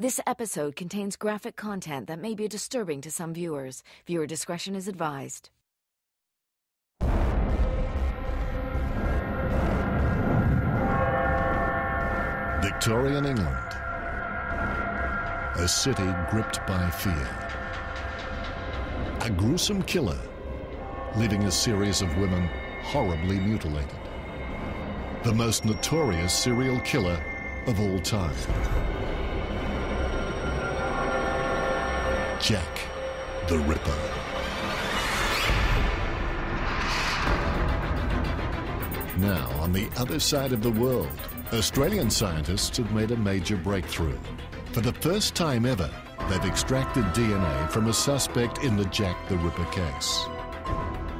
This episode contains graphic content that may be disturbing to some viewers. Viewer discretion is advised. Victorian England. A city gripped by fear. A gruesome killer, leaving a series of women horribly mutilated. The most notorious serial killer of all time. Jack the Ripper. Now, on the other side of the world, Australian scientists have made a major breakthrough. For the first time ever, they've extracted DNA from a suspect in the Jack the Ripper case.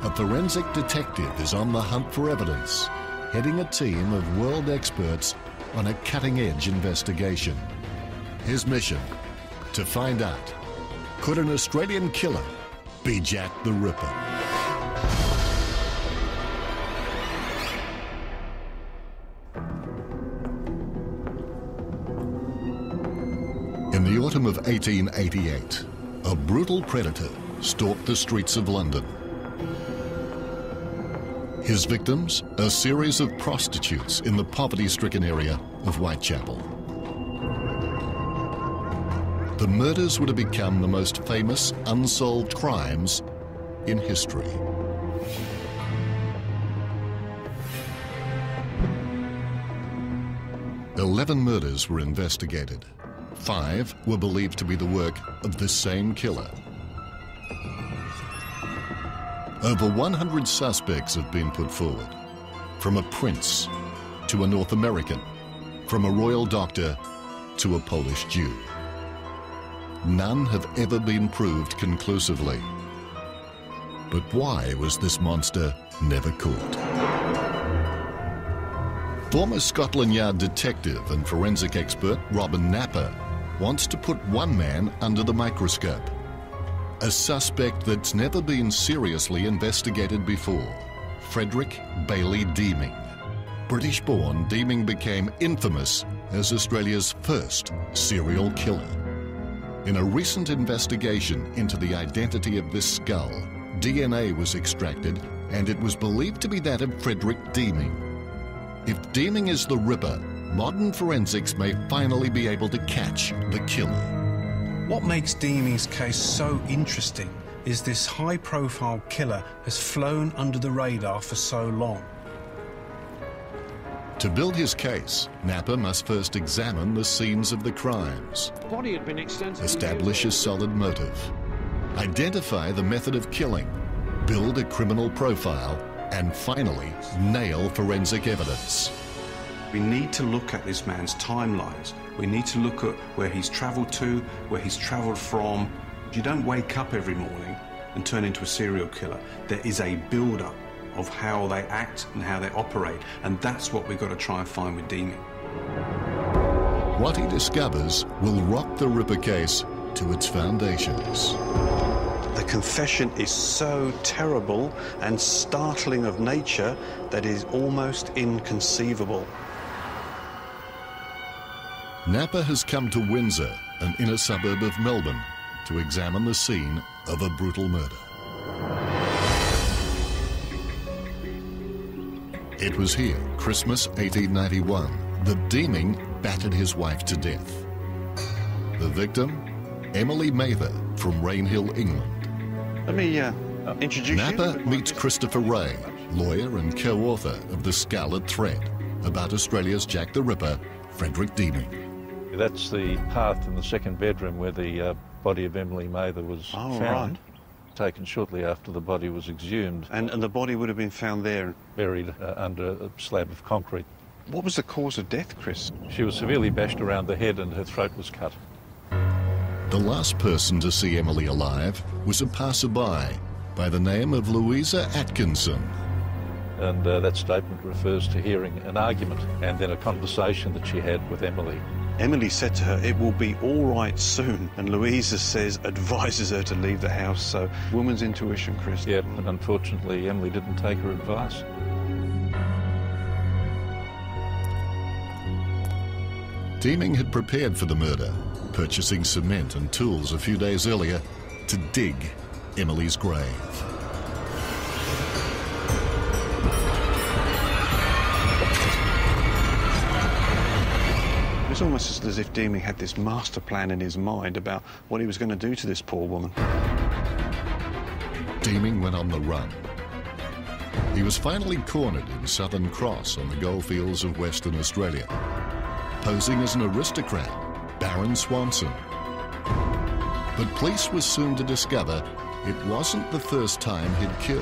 A forensic detective is on the hunt for evidence, heading a team of world experts on a cutting-edge investigation. His mission: to find out, could an Australian killer be Jack the Ripper? In the autumn of 1888, a brutal predator stalked the streets of London. His victims, a series of prostitutes in the poverty-stricken area of Whitechapel. The murders were to become the most famous unsolved crimes in history. "11 murders were investigated. 5 were believed to be the work of the same killer. Over 100 suspects have been put forward, from a prince to a North American, from a royal doctor to a Polish Jew. None have ever been proved conclusively. But why was this monster never caught? Former Scotland Yard detective and forensic expert Robin Napper wants to put one man under the microscope. A suspect that's never been seriously investigated before, Frederick Bailey Deeming. British-born, Deeming became infamous as Australia's first serial killer. In a recent investigation into the identity of this skull, DNA was extracted and it was believed to be that of Frederick Deeming. If Deeming is the Ripper, modern forensics may finally be able to catch the killer. What makes Deeming's case so interesting is this high-profile killer has flown under the radar for so long. To build his case, Napper must first examine the scenes of the crimes, The body had been extensively establish a solid motive, identify the method of killing, build a criminal profile, and finally, nail forensic evidence. We need to look at this man's timelines. We need to look at where he's travelled to, where he's travelled from. You don't wake up every morning and turn into a serial killer. There is a build-up of how they act and how they operate, and that's what we've got to try and find with Deeming. What he discovers will rock the Ripper case to its foundations. The confession is so terrible and startling of nature that is almost inconceivable. Napper has come to Windsor, an inner suburb of Melbourne, to examine the scene of a brutal murder. It was here, Christmas 1891, that Deeming battered his wife to death. The victim, Emily Mather from Rainhill, England. Let me introduce Napper you. meets Christopher Ray, lawyer and co-author of The Scarlet Thread, about Australia's Jack the Ripper, Frederick Deeming. That's the hearth in the second bedroom where the body of Emily Mather was found. Right. Taken shortly after the body was exhumed. And the body would have been found there. Buried under a slab of concrete. What was the cause of death, Chris? She was severely bashed around the head and her throat was cut. The last person to see Emily alive was a passerby by the name of Louisa Atkinson. And that statement refers to hearing an argument and then a conversation that she had with Emily. Emily said to her, "It will be all right soon." And Louisa advises her to leave the house. So, woman's intuition, Chris. Yeah, but unfortunately, Emily didn't take her advice. Deeming had prepared for the murder, purchasing cement and tools a few days earlier to dig Emily's grave. It's almost as if Deeming had this master plan in his mind about what he was going to do to this poor woman. Deeming went on the run. He was finally cornered in Southern Cross on the goldfields of Western Australia, posing as an aristocrat, Baron Swanson. But police was soon to discover it wasn't the first time he'd killed.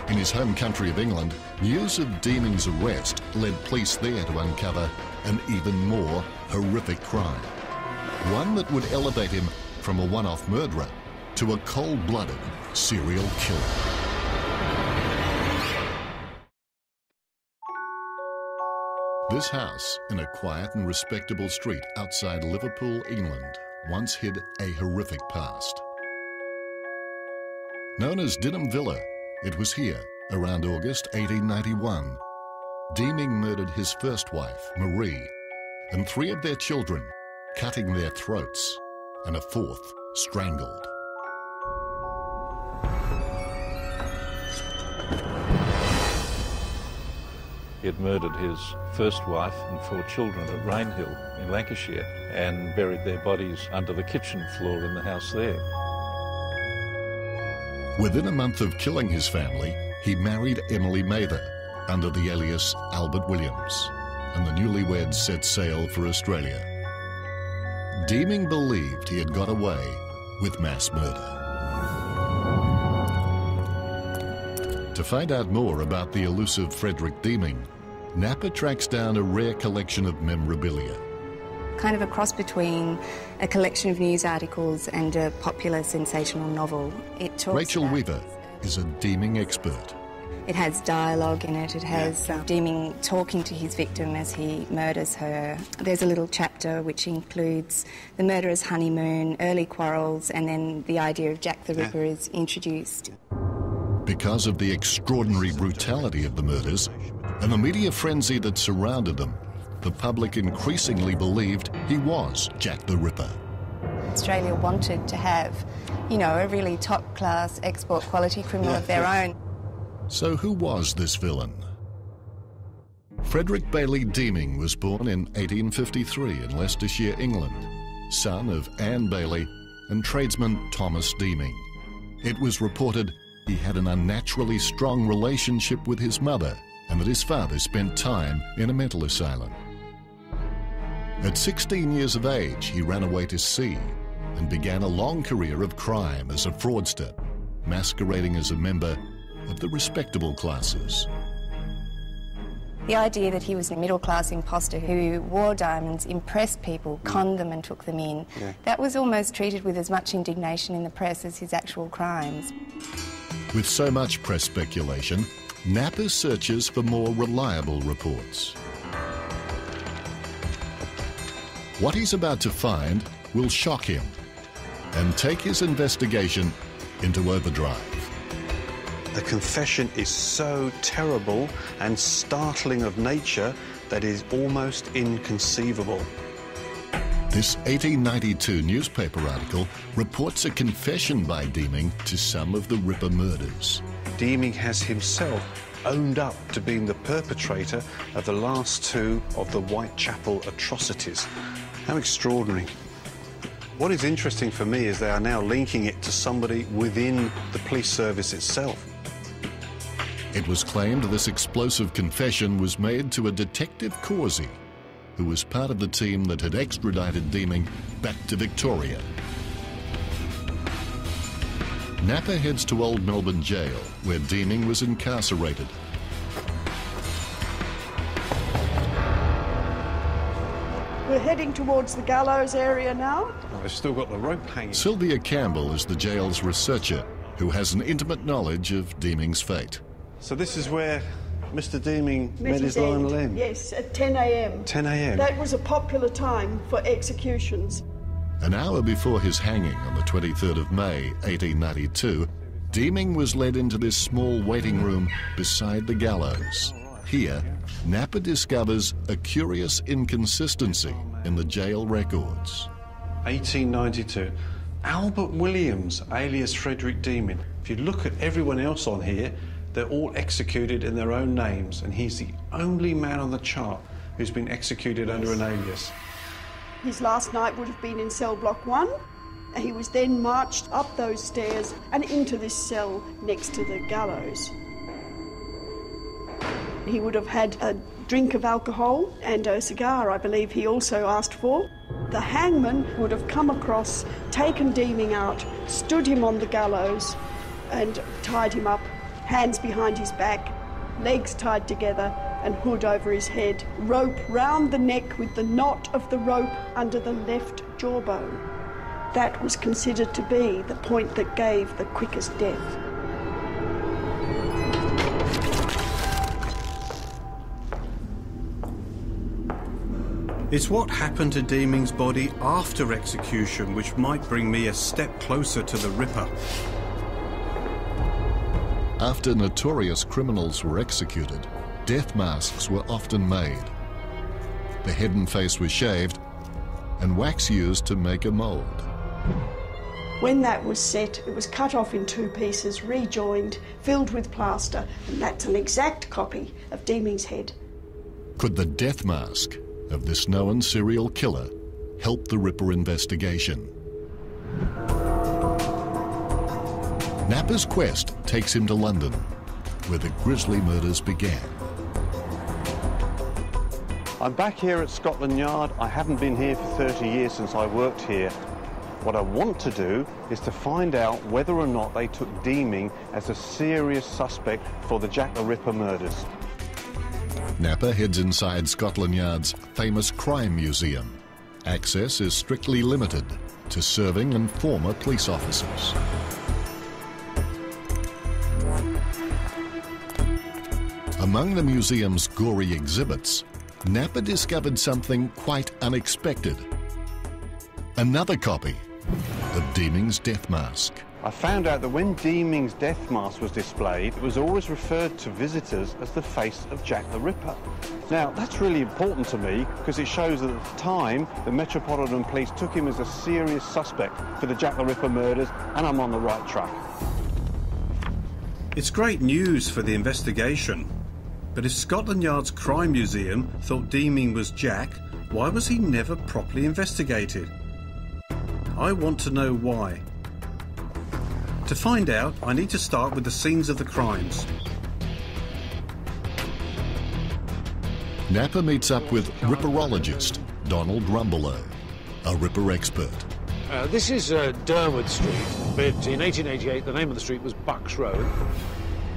In his home country of England, news of Deeming's arrest led police there to uncover an even more horrific crime. One that would elevate him from a one-off murderer to a cold-blooded serial killer. This house in a quiet and respectable street outside Liverpool, England, once hid a horrific past. Known as Dinham Villa, it was here, around August 1891, Deeming murdered his first wife, Marie, and 3 of their children, cutting their throats, and a 4th strangled. He had murdered his first wife and 4 children at Rainhill in Lancashire and buried their bodies under the kitchen floor in the house there. Within a month of killing his family, he married Emily Mather under the alias Albert Williams, and the newlyweds set sail for Australia. Deeming believed he had got away with mass murder. To find out more about the elusive Frederick Deeming, Napa tracks down a rare collection of memorabilia. Kind of a cross between a collection of news articles and a popular sensational novel. It talks Rachel about Weaver is a Deeming expert. It has dialogue in it. It has Deeming talking to his victim as he murders her. There's a little chapter which includes the murderer's honeymoon, early quarrels, and then the idea of Jack the Ripper is introduced. Because of the extraordinary brutality of the murders and the media frenzy that surrounded them, the public increasingly believed he was Jack the Ripper. Australia wanted to have, you know, a really top-class export quality criminal of their own. So who was this villain? Frederick Bailey Deeming was born in 1853 in Leicestershire, England, son of Anne Bailey and tradesman Thomas Deeming. It was reported he had an unnaturally strong relationship with his mother and that his father spent time in a mental asylum. At 16 years of age, he ran away to sea and began a long career of crime as a fraudster, masquerading as a member of the respectable classes. The idea that he was a middle-class imposter who wore diamonds, impressed people, conned them and took them in, that was almost treated with as much indignation in the press as his actual crimes. With so much press speculation, Napa searches for more reliable reports. What he's about to find will shock him and take his investigation into overdrive. The confession is so terrible and startling of nature that is almost inconceivable. This 1892 newspaper article reports a confession by Deeming to some of the Ripper murders. Deeming has himself owned up to being the perpetrator of the last 2 of the Whitechapel atrocities. How extraordinary. What is interesting for me is they are now linking it to somebody within the police service itself. It was claimed this explosive confession was made to a Detective Causey, who was part of the team that had extradited Deeming back to Victoria. Napa heads to Old Melbourne Jail, where Deeming was incarcerated. We're heading towards the gallows area now. They've still got the rope hanging. Sylvia Campbell is the jail's researcher, who has an intimate knowledge of Deeming's fate. So this is where Mr. Deeming met his final end? Yes, at 10 a.m. 10 a.m. That was a popular time for executions. An hour before his hanging on the 23rd of May, 1892, Deeming was led into this small waiting room beside the gallows. Here, Napper discovers a curious inconsistency in the jail records. 1892. Albert Williams, alias Frederick Deeming. If you look at everyone else on here, they're all executed in their own names, and he's the only man on the chart who's been executed under an alias. His last night would have been in cell block 1. He was then marched up those stairs and into this cell next to the gallows. He would have had a drink of alcohol and a cigar, I believe he also asked for. The hangman would have come across, taken Deeming out, stood him on the gallows and tied him up, hands behind his back, legs tied together and hood over his head, rope round the neck with the knot of the rope under the left jawbone. That was considered to be the point that gave the quickest death. It's what happened to Deeming's body after execution which might bring me a step closer to the Ripper. After notorious criminals were executed, death masks were often made. The head and face were shaved and wax used to make a mould. When that was set, it was cut off in 2 pieces, rejoined, filled with plaster, and that's an exact copy of Deeming's head. Could the death mask of this known serial killer help the Ripper investigation? Napper's quest takes him to London, where the grisly murders began. I'm back here at Scotland Yard. I haven't been here for 30 years since I worked here. What I want to do is to find out whether or not they took Deeming as a serious suspect for the Jack the Ripper murders. Napper heads inside Scotland Yard's famous crime museum. Access is strictly limited to serving and former police officers. Among the museum's gory exhibits, Napper discovered something quite unexpected. Another copy of Deeming's death mask. I found out that when Deeming's death mask was displayed, it was always referred to visitors as the face of Jack the Ripper. Now, that's really important to me because it shows that at the time, the Metropolitan Police took him as a serious suspect for the Jack the Ripper murders, and I'm on the right track. It's great news for the investigation. But if Scotland Yard's crime museum thought Deeming was Jack, why was he never properly investigated? I want to know why. To find out, I need to start with the scenes of the crimes. Napper meets up with Ripperologist Donald Rumbelow, a Ripper expert. This is Durwood Street, but in 1888 the name of the street was Bucks Road.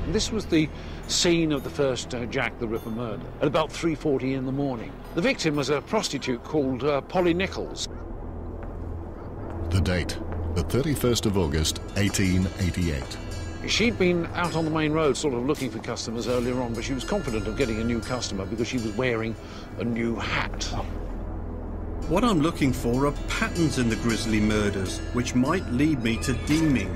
And this was the scene of the first Jack the Ripper murder at about 3:40 in the morning. The victim was a prostitute called Polly Nichols. The date, the 31st of August, 1888. She'd been out on the main road sort of looking for customers earlier on, but she was confident of getting a new customer because she was wearing a new hat. What I'm looking for are patterns in the grisly murders which might lead me to Deeming.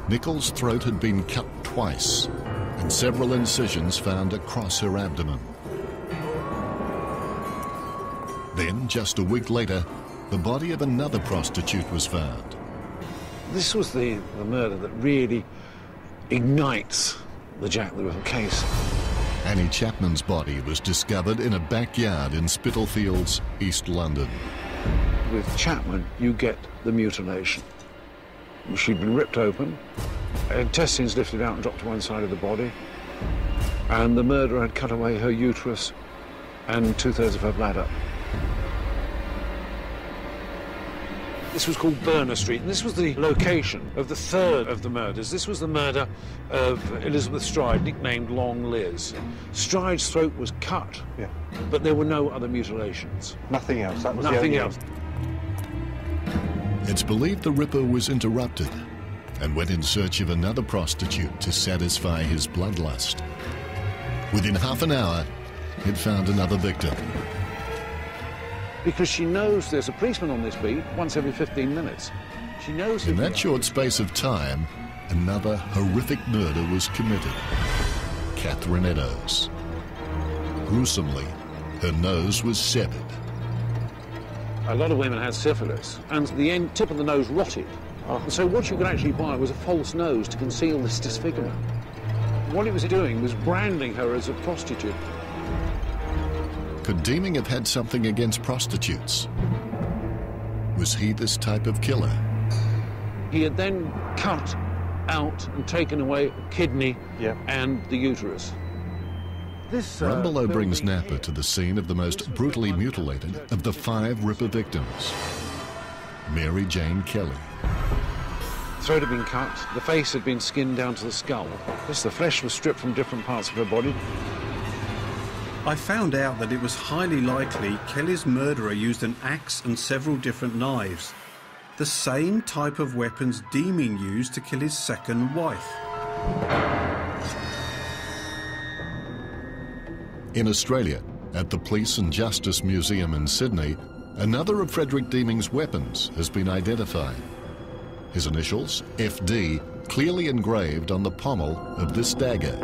Nichols' throat had been cut twice, and several incisions found across her abdomen. Then, just a week later, the body of another prostitute was found. This was the murder that really ignites the Jack the Ripper case. Annie Chapman's body was discovered in a backyard in Spitalfields, East London. With Chapman, you get the mutilation. She'd been ripped open, intestines lifted out and dropped to one side of the body, and the murderer had cut away her uterus and 2/3 of her bladder. This was called Burner Street, and this was the location of the third of the murders. This was the murder of Elizabeth Stride, nicknamed Long Liz. Stride's throat was cut, but there were no other mutilations. Nothing else. That was nothing else. It's believed the Ripper was interrupted and went in search of another prostitute to satisfy his bloodlust. Within half an hour, he'd found another victim. Because she knows there's a policeman on this beat once every 15 minutes. She knows... In that short space of time, another horrific murder was committed. Catherine Eddowes. Gruesomely, her nose was severed. A lot of women had syphilis, and the tip of the nose rotted. And so what you could actually buy was a false nose to conceal this disfigurement. What it was doing was branding her as a prostitute. Could Deeming have had something against prostitutes? Was he this type of killer? He had then cut out and taken away a kidney and the uterus. Rumbelow brings Napa to the scene of the most brutally mutilated of the 5 Ripper victims. Mary Jane Kelly. The throat had been cut, the face had been skinned down to the skull. The flesh was stripped from different parts of her body. I found out that it was highly likely Kelly's murderer used an axe and several different knives. The same type of weapons Deeming used to kill his second wife. In Australia, at the Police and Justice Museum in Sydney, another of Frederick Deeming's weapons has been identified. His initials, FD, clearly engraved on the pommel of this dagger.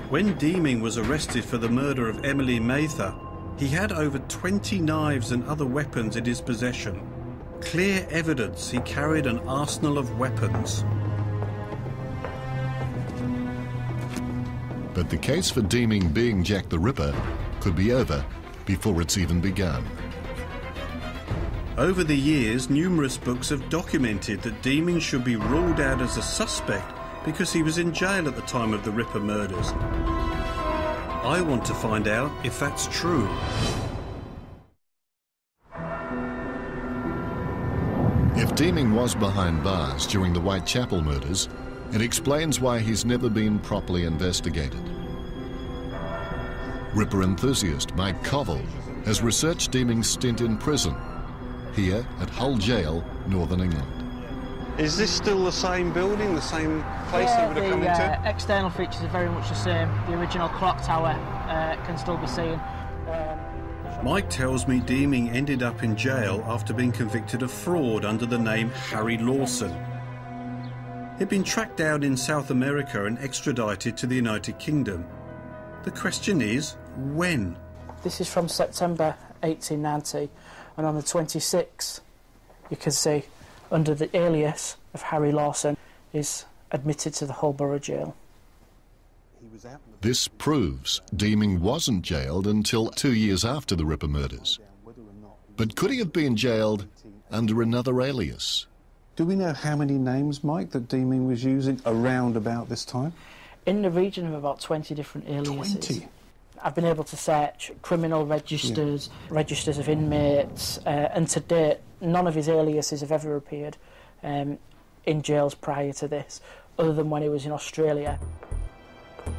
When Deeming was arrested for the murder of Emily Mather, he had over 20 knives and other weapons in his possession. Clear evidence he carried an arsenal of weapons. But the case for Deeming being Jack the Ripper could be over before it's even begun. Over the years, numerous books have documented that Deeming should be ruled out as a suspect because he was in jail at the time of the Ripper murders. I want to find out if that's true. If Deeming was behind bars during the Whitechapel murders, it explains why he's never been properly investigated. Ripper enthusiast Mike Covell has researched Deeming's stint in prison, here at Hull Jail, Northern England. Is this still the same building, the same place he would have come into? The external features are very much the same. The original clock tower can still be seen. Mike tells me Deeming ended up in jail after being convicted of fraud under the name Harry Lawson. He'd been tracked down in South America and extradited to the United Kingdom. The question is, when? This is from September 1890, and on the 26th, you can see, under the alias of Harry Lawson, is admitted to the Hull Borough Jail. This proves Deeming wasn't jailed until 2 years after the Ripper murders. But could he have been jailed under another alias? Do we know how many names, Mike, that Deeming was using around about this time? In the region of about 20 different aliases. 20? I've been able to search criminal registers, registers of inmates, and to date, none of his aliases have ever appeared in jails prior to this, other than when he was in Australia.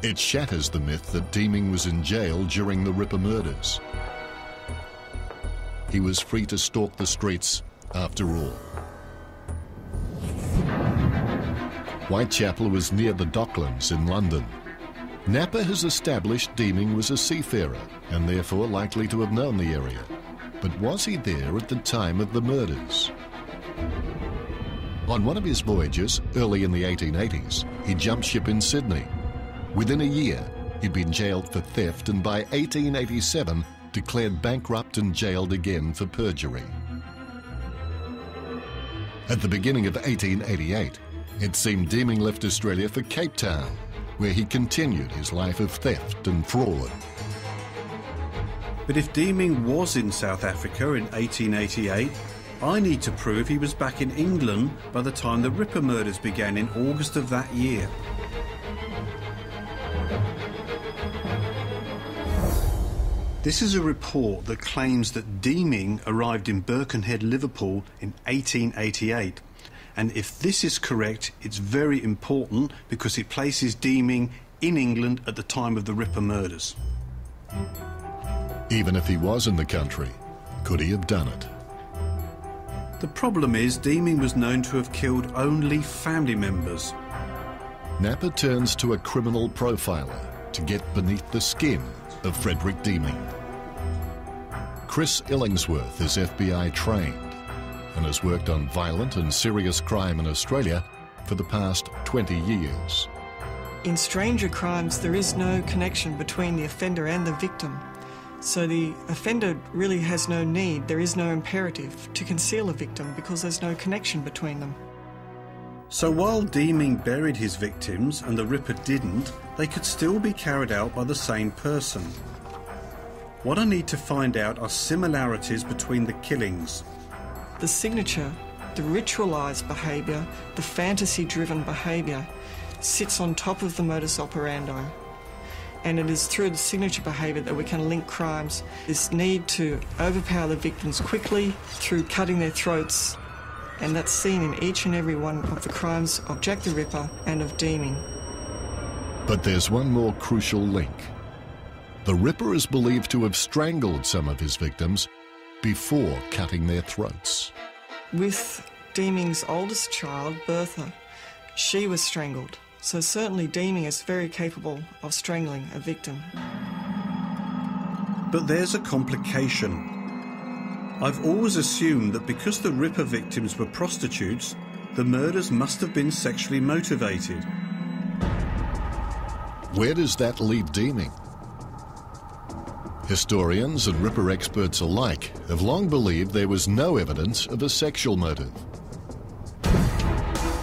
It shatters the myth that Deeming was in jail during the Ripper murders. He was free to stalk the streets after all. Whitechapel was near the Docklands in London. Napa has established Deeming was a seafarer and therefore likely to have known the area. But was he there at the time of the murders? On one of his voyages, early in the 1880s, he jumped ship in Sydney. Within a year, he'd been jailed for theft and by 1887 declared bankrupt and jailed again for perjury. At the beginning of 1888, it seemed Deeming left Australia for Cape Town, where he continued his life of theft and fraud. But if Deeming was in South Africa in 1888, I need to prove he was back in England by the time the Ripper murders began in August of that year. This is a report that claims that Deeming arrived in Birkenhead, Liverpool in 1888. And if this is correct, it's very important because it places Deeming in England at the time of the Ripper murders. Even if he was in the country, could he have done it? The problem is Deeming was known to have killed only family members. Napa turns to a criminal profiler to get beneath the skin of Frederick Deeming. Chris Illingsworth is FBI trained and has worked on violent and serious crime in Australia for the past 20 years. In stranger crimes, there is no connection between the offender and the victim. So the offender really has no need, there is no imperative to conceal a victim because there's no connection between them. So while Deeming buried his victims and the Ripper didn't, they could still be carried out by the same person. What I need to find out are similarities between the killings. The signature, the ritualised behaviour, the fantasy-driven behaviour sits on top of the modus operandi. And it is through the signature behaviour that we can link crimes. This need to overpower the victims quickly through cutting their throats, and that's seen in each and every one of the crimes of Jack the Ripper and of Deeming. But there's one more crucial link. The Ripper is believed to have strangled some of his victims before cutting their throats. With Deeming's oldest child, Bertha, she was strangled. So certainly Deeming is very capable of strangling a victim. But there's a complication. I've always assumed that because the Ripper victims were prostitutes, the murders must have been sexually motivated. Where does that leave Deeming? Historians and Ripper experts alike have long believed there was no evidence of a sexual motive.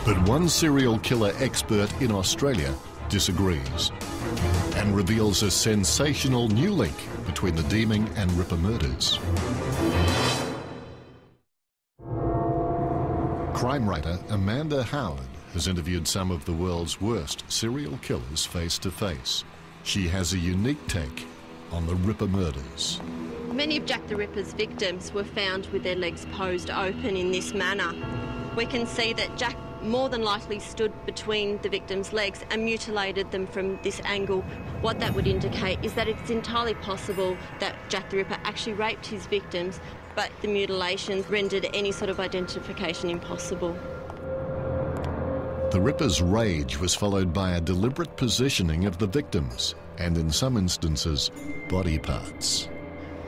But one serial killer expert in Australia disagrees and reveals a sensational new link between the Deeming and Ripper murders. Crime writer Amanda Howard has interviewed some of the world's worst serial killers face to face. She has a unique take on the Ripper murders. Many of Jack the Ripper's victims were found with their legs posed open in this manner. We can see that Jack more than likely stood between the victim's legs and mutilated them from this angle. What that would indicate is that it's entirely possible that Jack the Ripper actually raped his victims, but the mutilations rendered any sort of identification impossible. The Ripper's rage was followed by a deliberate positioning of the victims, and in some instances, body parts.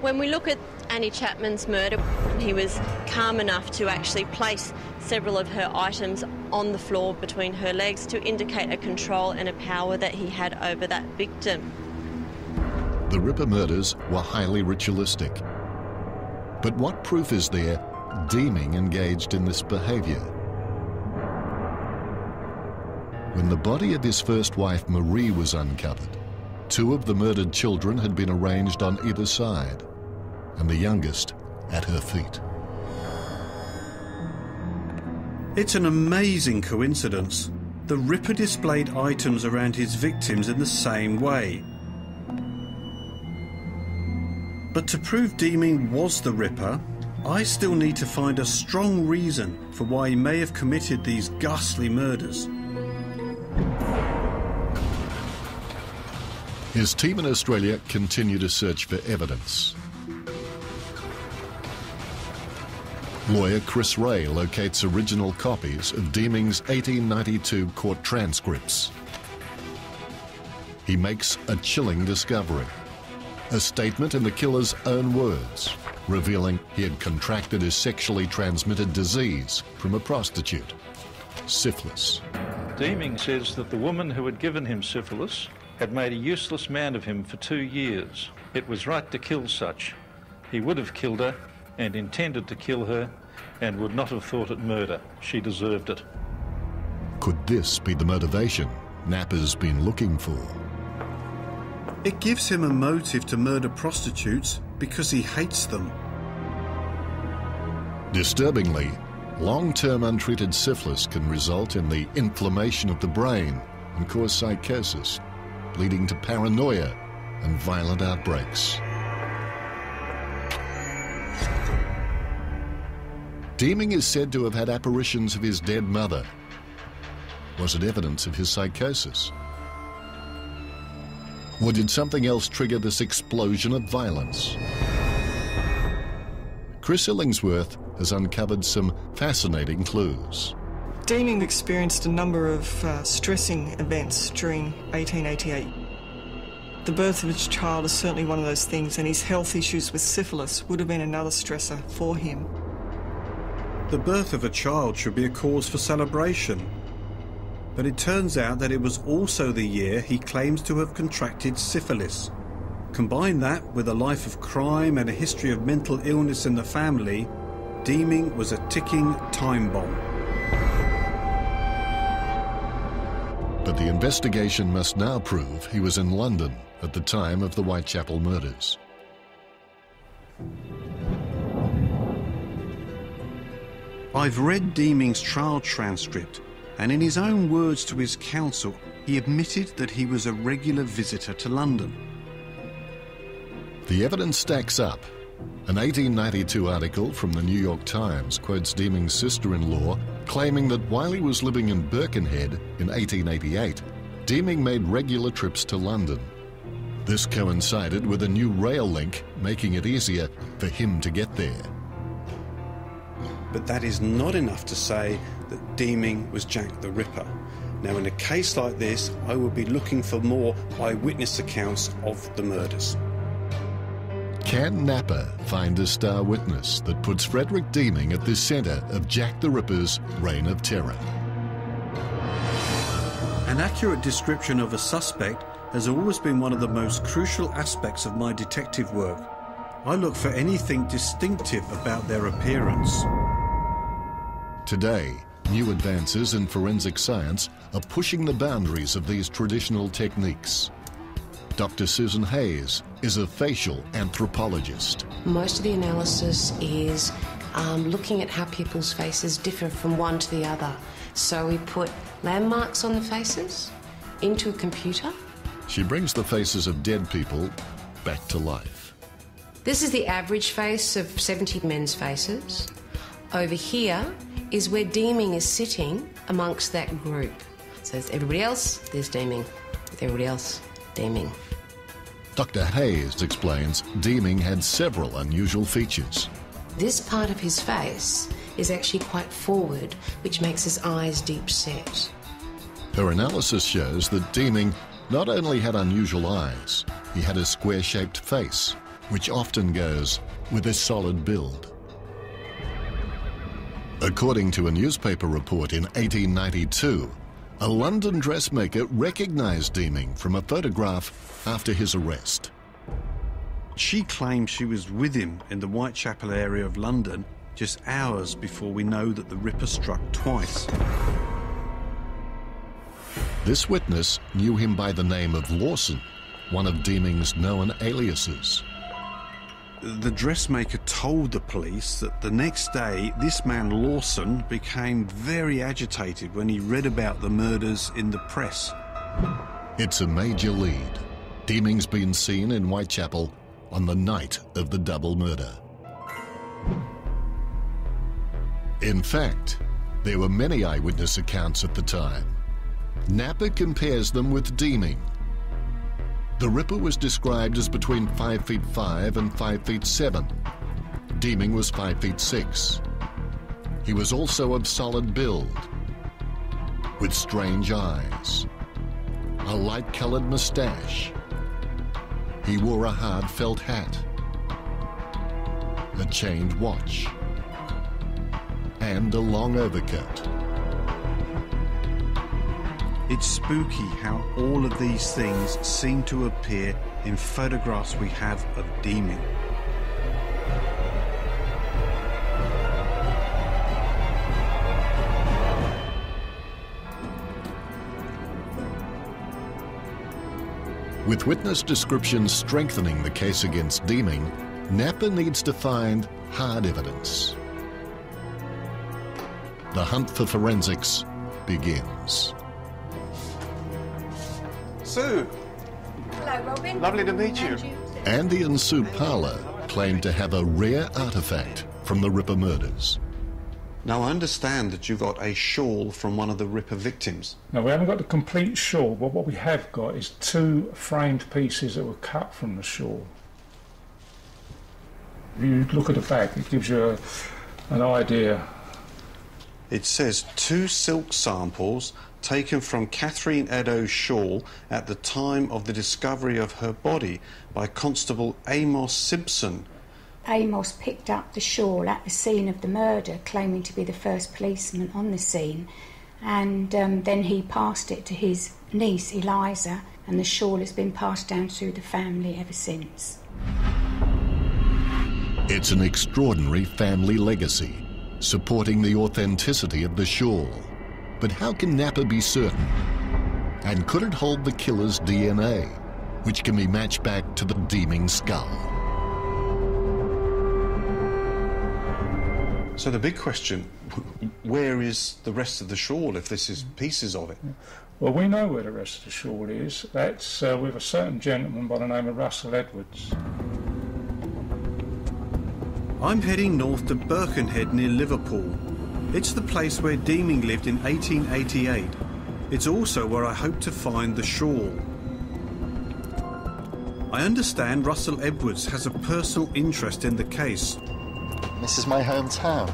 When we look at Annie Chapman's murder, he was calm enough to actually place several of her items on the floor between her legs to indicate a control and a power that he had over that victim. The Ripper murders were highly ritualistic. But what proof is there Deeming engaged in this behaviour? When the body of his first wife, Marie, was uncovered, 2 of the murdered children had been arranged on either side, and the youngest at her feet. It's an amazing coincidence. The Ripper displayed items around his victims in the same way. But to prove Deeming was the Ripper, I still need to find a strong reason for why he may have committed these ghastly murders. His team in Australia continue to search for evidence. Lawyer Chris Ray locates original copies of Deeming's 1892 court transcripts. He makes a chilling discovery, a statement in the killer's own words, revealing he had contracted a sexually transmitted disease from a prostitute, syphilis. Deeming says that the woman who had given him syphilis had made a useless man of him for 2 years. It was right to kill such. He would have killed her and intended to kill her and would not have thought it murder. She deserved it. Could this be the motivation Napper's been looking for? It gives him a motive to murder prostitutes because he hates them. Disturbingly, long-term untreated syphilis can result in the inflammation of the brain and cause psychosis, leading to paranoia and violent outbreaks. Deeming is said to have had apparitions of his dead mother. Was it evidence of his psychosis? Or did something else trigger this explosion of violence? Chris Illingsworth has uncovered some fascinating clues. Deeming experienced a number of stressing events during 1888. The birth of his child is certainly one of those things, and his health issues with syphilis would have been another stressor for him. The birth of a child should be a cause for celebration. But it turns out that it was also the year he claims to have contracted syphilis. Combine that with a life of crime and a history of mental illness in the family, Deeming was a ticking time bomb. But the investigation must now prove he was in London at the time of the Whitechapel murders. I've read Deeming's trial transcript, and in his own words to his counsel, he admitted that he was a regular visitor to London. The evidence stacks up. An 1892 article from the New York Times quotes Deeming's sister-in-law, claiming that while he was living in Birkenhead in 1888, Deeming made regular trips to London. This coincided with a new rail link, making it easier for him to get there. But that is not enough to say that Deeming was Jack the Ripper. Now, in a case like this, I would be looking for more eyewitness accounts of the murders. Can Napper find a star witness that puts Frederick Deeming at the centre of Jack the Ripper's reign of terror? An accurate description of a suspect has always been one of the most crucial aspects of my detective work. I look for anything distinctive about their appearance. Today, new advances in forensic science are pushing the boundaries of these traditional techniques. Dr. Susan Hayes is a facial anthropologist. Most of the analysis is looking at how people's faces differ from one to the other. So we put landmarks on the faces into a computer. She brings the faces of dead people back to life. This is the average face of 70 men's faces. Over here is where Deeming is sitting amongst that group. So there's everybody else, there's Deeming. With everybody else, Deeming. Dr. Hayes explains Deeming had several unusual features. This part of his face is actually quite forward, which makes his eyes deep set. Her analysis shows that Deeming not only had unusual eyes, he had a square-shaped face, which often goes with a solid build. According to a newspaper report in 1892, a London dressmaker recognised Deeming from a photograph after his arrest. She claims she was with him in the Whitechapel area of London just hours before we know that the Ripper struck twice. This witness knew him by the name of Lawson, one of Deeming's known aliases. The dressmaker told the police that the next day this man Lawson became very agitated when he read about the murders in the press. It's a major lead. Deeming's been seen in Whitechapel on the night of the double murder. In fact, there were many eyewitness accounts at the time. Napper compares them with Deeming. The Ripper was described as between 5'5" and 5'7". Deeming was 5'6". He was also of solid build, with strange eyes, a light-coloured moustache. He wore a hard felt hat, a chained watch, and a long overcoat. It's spooky how all of these things seem to appear in photographs we have of Deeming. With witness descriptions strengthening the case against Deeming, Napper needs to find hard evidence. The hunt for forensics begins. Sue! Hello, Robin. Lovely to meet you. Andy and Sue Parler claim to have a rare artefact from the Ripper murders. Now, I understand that you got a shawl from one of the Ripper victims. No, we haven't got the complete shawl, but what we have got is 2 framed pieces that were cut from the shawl. If you look at the back, it gives you an idea. It says 2 silk samples taken from Catherine Eddowes' shawl at the time of the discovery of her body by Constable Amos Simpson. Amos picked up the shawl at the scene of the murder, claiming to be the first policeman on the scene, and then he passed it to his niece Eliza, and the shawl has been passed down through the family ever since. It's an extraordinary family legacy, supporting the authenticity of the shawl. But how can Napa be certain? And could it hold the killer's DNA, which can be matched back to the Deeming skull? So the big question, where is the rest of the shawl if this is pieces of it? Well, we know where the rest of the shawl is. That's with a certain gentleman by the name of Russell Edwards. I'm heading north to Birkenhead near Liverpool. It's the place where Deeming lived in 1888. It's also where I hope to find the shawl. I understand Russell Edwards has a personal interest in the case. This is my hometown,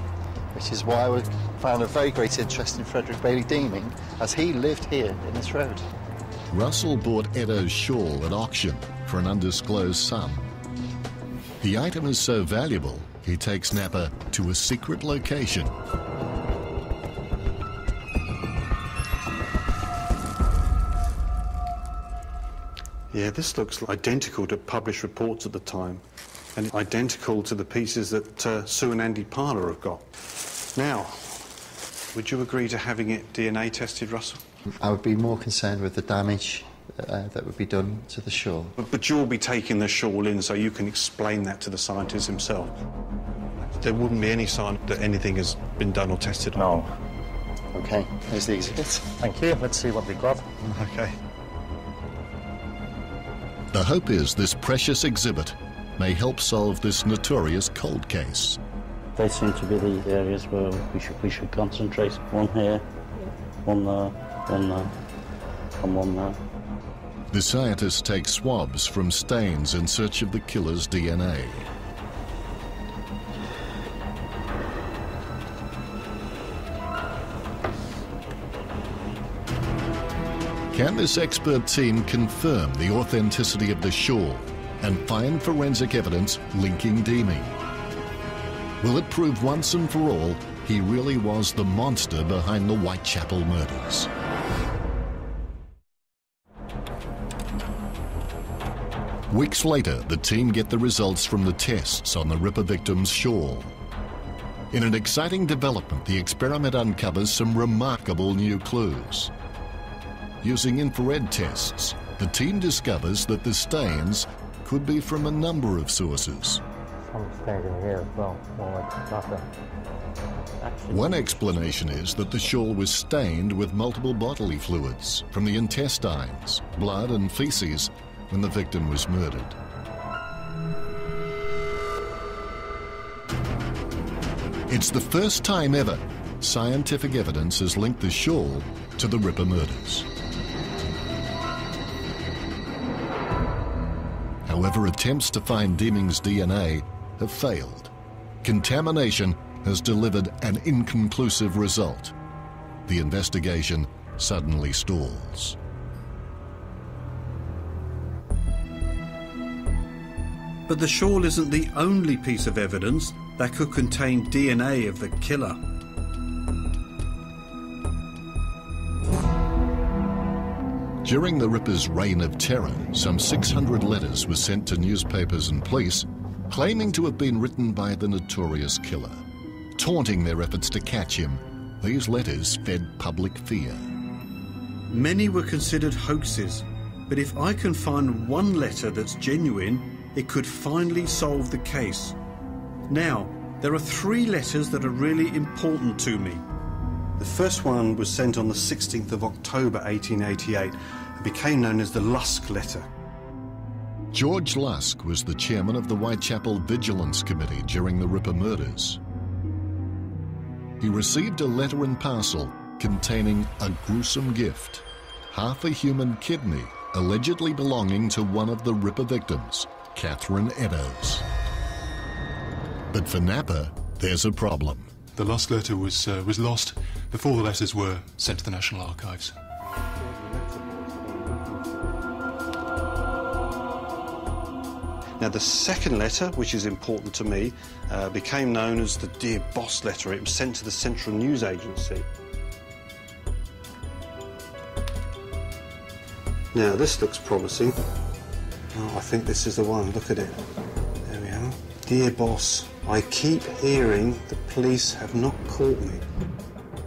which is why we found a very great interest in Frederick Bailey Deeming, as he lived here in this road. Russell bought Edo's shawl at auction for an undisclosed sum. The item is so valuable, he takes Napa to a secret location. Yeah, this looks identical to published reports at the time, and identical to the pieces that Sue and Andy Parler have got. Now, would you agree to having it DNA tested, Russell? I would be more concerned with the damage that would be done to the shawl. But you'll be taking the shawl in so you can explain that to the scientist himself. There wouldn't be any sign that anything has been done or tested on. No. OK, here's the exhibit. Thank you. Let's see what we got. OK. The hope is this precious exhibit may help solve this notorious cold case. They seem to be the areas where we should concentrate. One here, one there, one there, and one there. The scientists take swabs from stains in search of the killer's DNA. Can this expert team confirm the authenticity of the shawl and find forensic evidence linking Deeming? Will it prove once and for all he really was the monster behind the Whitechapel murders? Weeks later, the team get the results from the tests on the Ripper victim's shawl. In an exciting development, the experiment uncovers some remarkable new clues. Using infrared tests, the team discovers that the stains could be from a number of sources. Some stains in here as well, more like nothing. One explanation is that the shawl was stained with multiple bodily fluids from the intestines, blood and feces when the victim was murdered. It's the first time ever scientific evidence has linked the shawl to the Ripper murders. However, attempts to find Deeming's DNA have failed. Contamination has delivered an inconclusive result. The investigation suddenly stalls. But the shawl isn't the only piece of evidence that could contain DNA of the killer. During the Ripper's reign of terror, some 600 letters were sent to newspapers and police, claiming to have been written by the notorious killer. Taunting their efforts to catch him, these letters fed public fear. Many were considered hoaxes, but if I can find one letter that's genuine, it could finally solve the case. Now, there are 3 letters that are really important to me. The first one was sent on the 16th of October 1888 and became known as the Lusk Letter. George Lusk was the chairman of the Whitechapel Vigilance Committee during the Ripper murders. He received a letter and parcel containing a gruesome gift, half a human kidney allegedly belonging to one of the Ripper victims, Catherine Eddowes. But for Napa, there's a problem. The Lusk letter was lost before the letters were sent to the National Archives. Now, the second letter, which is important to me, became known as the Dear Boss letter. It was sent to the Central News Agency. Now, this looks promising. Oh, I think this is the one. Look at it. There we are. Dear boss, I keep hearing the police have not caught me,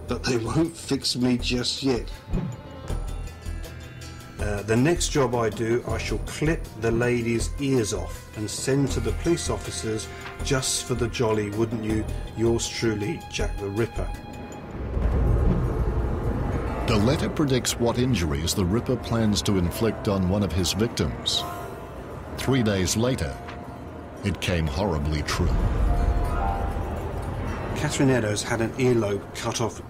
but they won't fix me just yet. The next job I do, I shall clip the lady's ears off and send to the police officers just for the jolly, wouldn't you? Yours truly, Jack the Ripper. The letter predicts what injuries the Ripper plans to inflict on one of his victims. 3 days later, it came horribly true. Catherine Eddowes had an earlobe cut off.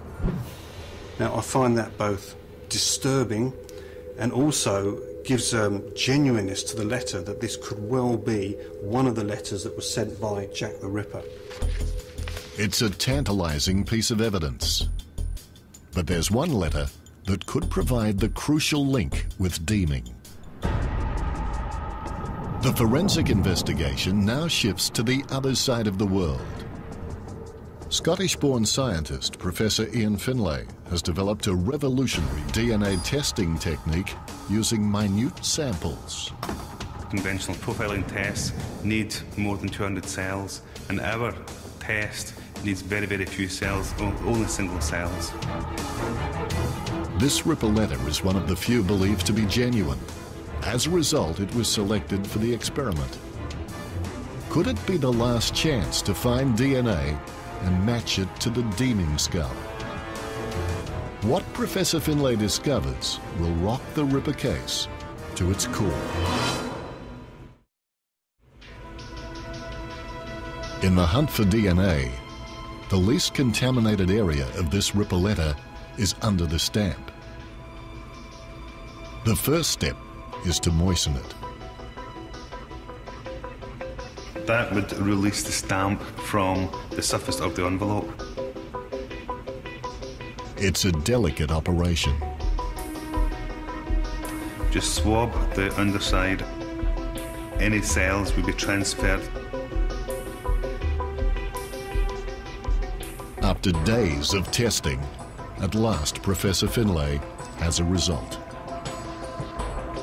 Now, I find that both disturbing and also gives genuineness to the letter, that this could well be one of the letters that was sent by Jack the Ripper. It's a tantalizing piece of evidence. But there's one letter that could provide the crucial link with Deeming. The forensic investigation now shifts to the other side of the world. Scottish-born scientist Professor Ian Finlay has developed a revolutionary DNA testing technique using minute samples. Conventional profiling tests need more than 200 cells, and our test needs very, very few cells, only single cells. This Ripper letter is one of the few believed to be genuine. As a result, it was selected for the experiment. Could it be the last chance to find DNA and match it to the Deeming skull? What Professor Finlay discovers will rock the Ripper case to its core. In the hunt for DNA, the least contaminated area of this Ripper letter is under the stamp. The first step is to moisten it. That would release the stamp from the surface of the envelope. It's a delicate operation. Just swab the underside. Any cells will be transferred. After days of testing, at last Professor Finlay has a result.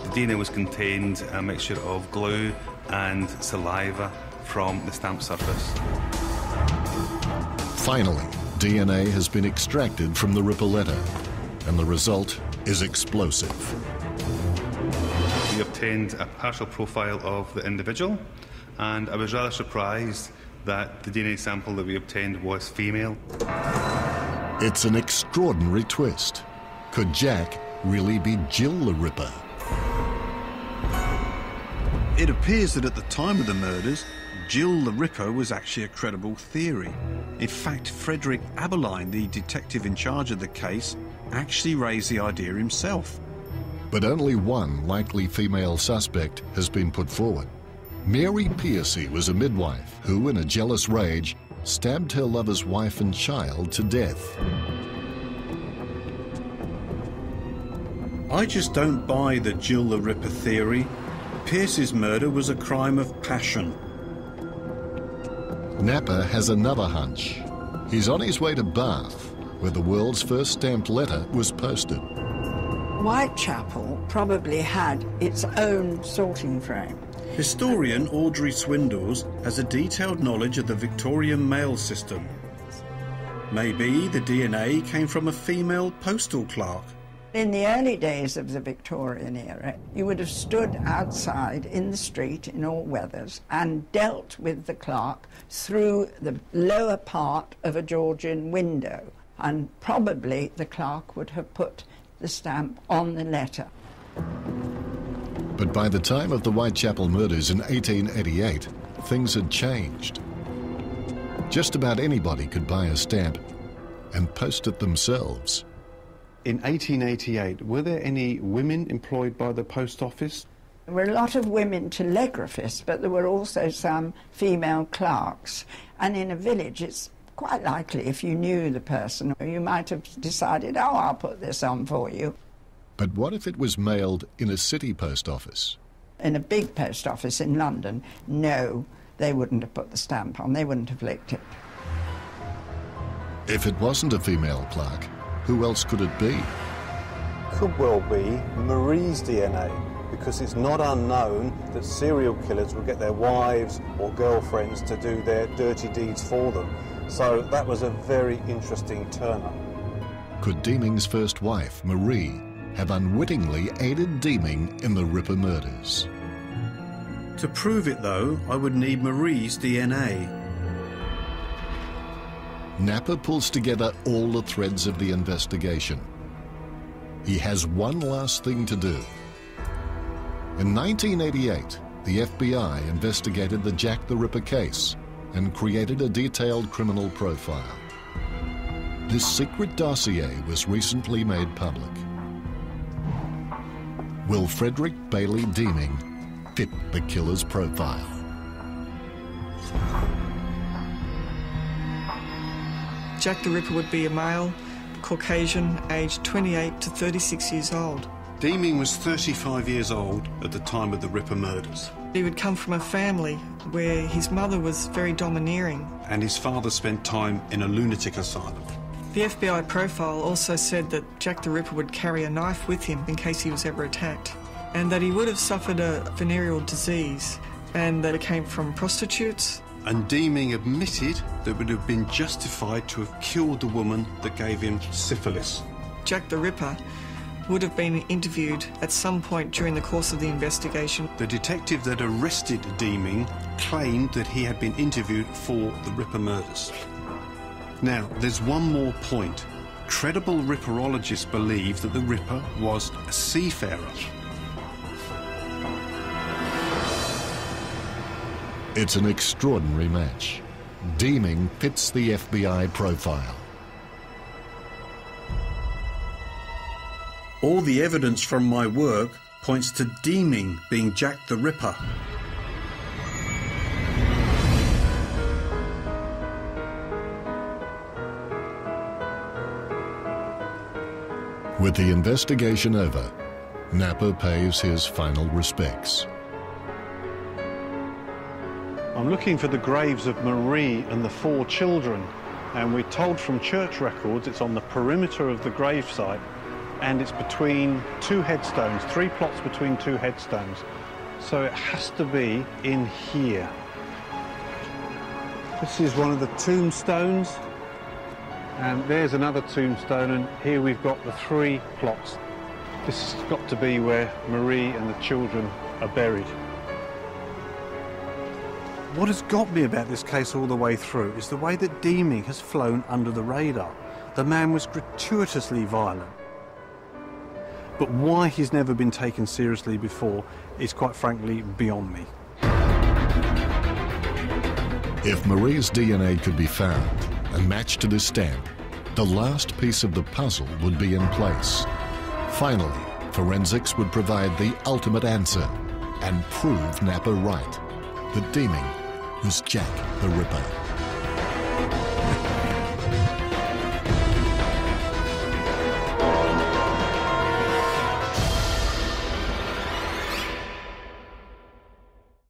The DNA was contained a mixture of glue and saliva from the stamp surface. Finally, DNA has been extracted from the Ripper letter, and the result is explosive. We obtained a partial profile of the individual, and I was rather surprised that the DNA sample that we obtained was female. It's an extraordinary twist. Could Jack really be Jill the Ripper? It appears that at the time of the murders, Jill the Ripper was actually a credible theory. In fact, Frederick Aberline, the detective in charge of the case, actually raised the idea himself. But only one likely female suspect has been put forward. Mary Piercy was a midwife who, in a jealous rage, stabbed her lover's wife and child to death. I just don't buy the Jill the Ripper theory. Pierce's murder was a crime of passion. Napper has another hunch. He's on his way to Bath, where the world's first stamped letter was posted. Whitechapel probably had its own sorting frame. Historian Audrey Swindles has a detailed knowledge of the Victorian mail system. Maybe the DNA came from a female postal clerk. In the early days of the Victorian era, you would have stood outside in the street in all weathers and dealt with the clerk through the lower part of a Georgian window, and probably the clerk would have put the stamp on the letter. But by the time of the Whitechapel murders in 1888, things had changed. Just about anybody could buy a stamp and post it themselves. In 1888, were there any women employed by the post office? There were a lot of women telegraphists, but there were also some female clerks. And in a village, it's quite likely if you knew the person, you might have decided, oh, I'll put this on for you. But what if it was mailed in a city post office? In a big post office in London, no, they wouldn't have put the stamp on, they wouldn't have licked it. If it wasn't a female clerk, who else could it be? could well be Marie's DNA, because it's not unknown that serial killers will get their wives or girlfriends to do their dirty deeds for them. So that was a very interesting turn-up. Could Deeming's first wife, Marie, have unwittingly aided Deeming in the Ripper murders? To prove it, though, I would need Marie's DNA. Napper pulls together all the threads of the investigation. He has one last thing to do. In 1988, the FBI investigated the Jack the Ripper case and created a detailed criminal profile. This secret dossier was recently made public. Will Frederick Bailey Deeming fit the killer's profile? Jack the Ripper would be a male, Caucasian, aged 28 to 36 years old. Deeming was 35 years old at the time of the Ripper murders. He would come from a family where his mother was very domineering. And his father spent time in a lunatic asylum. The FBI profile also said that Jack the Ripper would carry a knife with him in case he was ever attacked, and that he would have suffered a venereal disease, and that it came from prostitutes. And Deeming admitted that it would have been justified to have killed the woman that gave him syphilis. Jack the Ripper would have been interviewed at some point during the course of the investigation. The detective that arrested Deeming claimed that he had been interviewed for the Ripper murders. Now, there's one more point. Credible Ripperologists believe that the Ripper was a seafarer. It's an extraordinary match. Deeming fits the FBI profile. All the evidence from my work points to Deeming being Jack the Ripper. With the investigation over, Napper pays his final respects. I'm looking for the graves of Marie and the 4 children, and we're told from church records it's on the perimeter of the gravesite, and it's between 2 headstones, 3 plots between 2 headstones. So it has to be in here. This is one of the tombstones, and there's another tombstone, and here we've got the 3 plots. This has got to be where Marie and the children are buried. What has got me about this case all the way through is the way that Deeming has flown under the radar. The man was gratuitously violent. But why he's never been taken seriously before is quite frankly beyond me. If Marie's DNA could be found and matched to this stamp, the last piece of the puzzle would be in place. Finally, forensics would provide the ultimate answer and prove Napper right, that Deeming was Jack the Ripper.